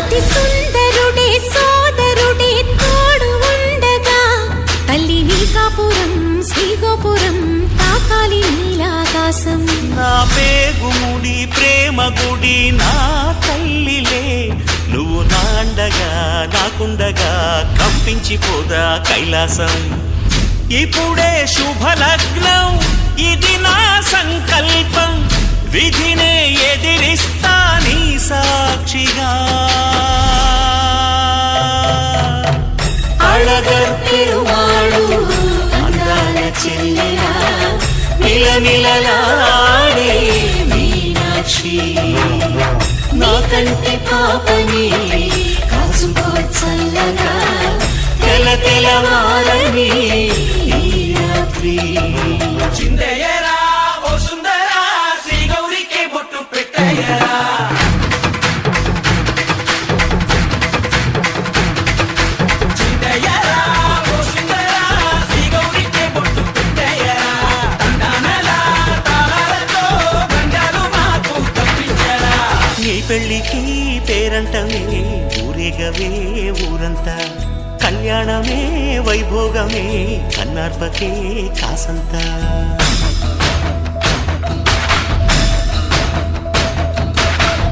అతి సుందరుడే సోదరుడే తోడు ఉండగా తల్లి నీకాపురం శ్రీగోపురం తాకాలి నీలాకాశం. నా పేగుముడి ప్రేమ గుడి నా తల్లిలే, నువ్వు నాండగా నాకుండగా కంపించిపోదా కైలాసం. ఇప్పుడే శుభలగ్నం ఇది నా సంకల్పం, విధినే ఎదిరిస్తా నీ సాక్షిగా. అళగర్ పెరుమాళు అందాల చెల్లెలా నిలనిలలాడే మీనాక్షి, నా కంటి పాపని కాచుకో చల్లగా తెల తెలవారని ఈ రాత్రి. చిందయ్యరా ఓ సుందరా శ్రీ గౌరికి బొట్టు పెట్టయ్యరా. చిందయ్యరా ఓ సుందరా శ్రీ గౌరికి బొట్టు పెట్టయ్యరా. తండానలా తాళాలతో గండాలు మాకు తప్పించరా. నీ పెళ్ళికి పేరంటమే ఊరేగవే ఊరంతా, కళ్యాణమే వైభోగమే కన్నార్పకే కాసంతా.